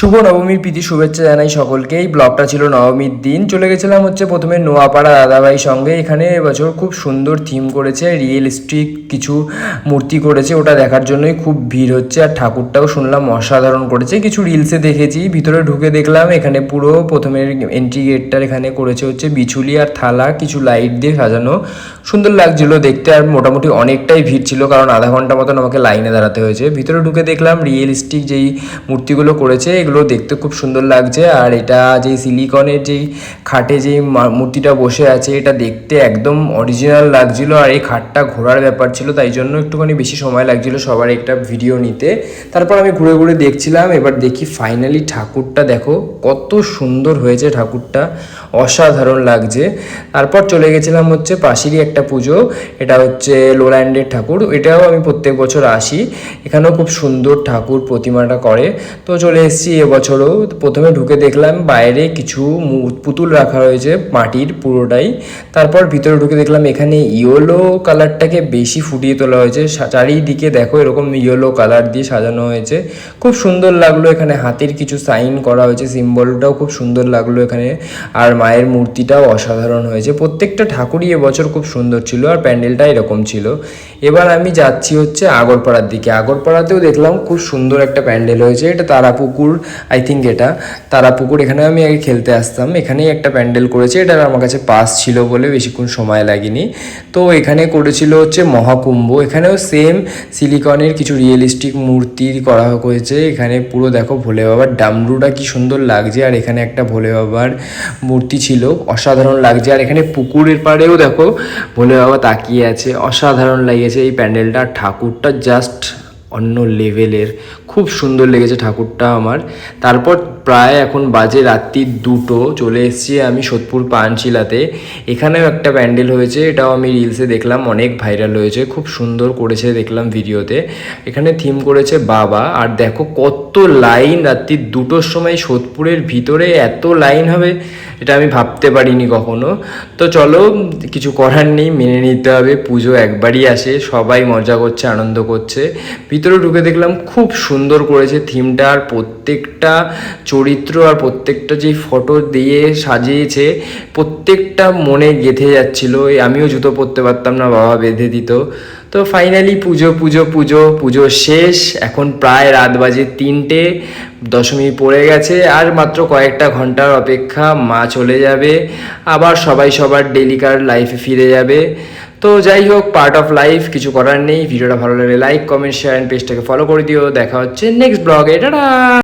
শুভ নবমীর প্রীতি শুভেচ্ছা জানাই সকলকে। এই ব্লগটা ছিল নবমীর দিন। চলে গেছিলাম হচ্ছে প্রথমে নোয়াপাড়া দাদাভাই সঙ্গে। এখানে এবছর খুব সুন্দর থিম করেছে, রিয়েলিস্টিক কিছু মূর্তি করেছে, ওটা দেখার জন্যই খুব ভিড় হচ্ছে। আর ঠাকুরটাও শুনলাম অসাধারণ করেছে, কিছু রিলসে দেখেছি। ভিতরে ঢুকে দেখলাম এখানে পুরো প্রথমের এন্ট্রি গেটটার এখানে করেছে হচ্ছে বিছুলি আর থালা, কিছু লাইট দিয়ে সাজানো, সুন্দর লাগছিল দেখতে। আর মোটামুটি অনেকটাই ভিড় ছিল, কারণ আধা ঘন্টা মতন আমাকে লাইনে দাঁড়াতে হয়েছে। ভিতরে ঢুকে দেখলাম রিয়েলিস্টিক যেই মূর্তিগুলো করেছে এগুলো দেখতে খুব সুন্দর লাগছে। আর এটা যেই সিলিকনের যেই খাটে যেই মূর্তিটা বসে আছে এটা দেখতে একদম অরিজিনাল লাগছিল। আর এই খাটটা ঘোরার ব্যাপার ছিল, তাই জন্য একটুখানি বেশি সময় লাগছিল সবার একটা ভিডিও নিতে। তারপর আমি ঘুরে ঘুরে দেখছিলাম। এবার দেখি ফাইনালি ঠাকুরটা দেখো কত সুন্দর হয়েছে, ঠাকুরটা অসাধারণ লাগছে। তারপর চলে গেছিলাম হচ্ছে পাশেরই একটা পুজো, এটা হচ্ছে লোল্যান্ডের ঠাকুর। এটাও আমি প্রত্যেক বছর আসি, এখানেও খুব সুন্দর ঠাকুর প্রতিমাটা করে। তো চলে এসেছি এবছরও। প্রথমে ঢুকে দেখলাম বাইরে কিছু পুতুল রাখা রয়েছে মাটির পুরোটাই। তারপর ভিতরে ঢুকে দেখলাম এখানে ইয়েলো কালারটাকে বেশি ফুটিয়ে তোলা হয়েছে, চারিদিকে দেখো এরকম ইয়েলো কালার দিয়ে সাজানো হয়েছে, খুব সুন্দর লাগলো। এখানে হাতির কিছু সাইন করা হয়েছে, সিম্বলটাও খুব সুন্দর লাগলো এখানে। আর মায়ের মূর্তিটাও অসাধারণ হয়েছে। প্রত্যেকটা ঠাকুরই এবছর খুব সুন্দর ছিল, আর প্যান্ডেলটা এরকম ছিল। এবার আমি যাচ্ছি হচ্ছে আগরপাড়ার দিকে। আগরপাড়াতেও দেখলাম খুব সুন্দর একটা প্যান্ডেল হয়েছে, এটা তারাপুকুর আই থিঙ্ক, এটা তারাপুকুর। এখানে আমি আগে খেলতে আসতাম, এখানেই একটা প্যান্ডেল করেছে। এটা আমার কাছে পাস ছিল বলে বেশিক্ষণ সময় লাগেনি। তো এখানে করেছিল হচ্ছে মহাকুম্ভ। এখানেও সেম সিলিকনের কিছু রিয়েলিস্টিক মূর্তি করা হয়েছে। এখানে পুরো দেখো ভোলে বাবার ডামরুটা কি সুন্দর লাগছে। আর এখানে একটা ভোলে বাবার মূর্তি ছিল, অসাধারণ লাগছে। আর এখানে পুকুরের পাড়েও দেখো ভোলে বাবা তাকিয়ে আছে, অসাধারণ লেগেছে এই প্যান্ডেলটা। ঠাকুরটা জাস্ট অন্য লেভেলের, খুব সুন্দর লেগেছে ঠাকুরটা আমার। তারপর প্রায় এখন বাজে রাত্রি 2টো, চলে এসেছি আমি সোদপুর পানশিলাতে। এখানেও একটা প্যান্ডেল হয়েছে, এটাও আমি রিলসে দেখলাম, অনেক ভাইরাল হয়েছে, খুব সুন্দর করেছে দেখলাম ভিডিওতে। এখানে থিম করেছে বাবা। আর দেখো কত লাইন, রাত্রি 2টোর সময় সোদপুরের ভিতরে এত লাইন হবে এটা আমি ভাবতে পারিনি কখনো। তো চলো, কিছু করার নেই, মেনে নিতে হবে, পুজো একবারই আসে, সবাই মজা করছে, আনন্দ করছে। ভিতরে ঢুকে দেখলাম খুব সুন্দর করেছে থিমটা। আর প্রত্যেকটা চরিত্র আর প্রত্যেকটা যেই ফটো দিয়ে সাজিয়েছে প্রত্যেকটা মনে গেঁথে যাচ্ছিলো। আমিও জুতো পরতে পারতাম না, বাবা বেঁধে দিত। তো ফাইনালি পুজো পুজো পুজো পুজো শেষ। এখন প্রায় রাত বাজে 3টে, দশমী পড়ে গেছে। আর মাত্র কয়েকটা ঘন্টার অপেক্ষা, মা চলে যাবে, আবার সবাই সবার ডেলিকার লাইফে ফিরে যাবে। তো যাই হোক, পার্ট অফ লাইফ, কিছু করার নেই। ভিডিওটা ভালো লাগলে লাইক, কমেন্ট, শেয়ার অ্যান্ড পেজটাকে ফলো করে দিও। দেখা হচ্ছে নেক্সট ব্লগে, টাটা।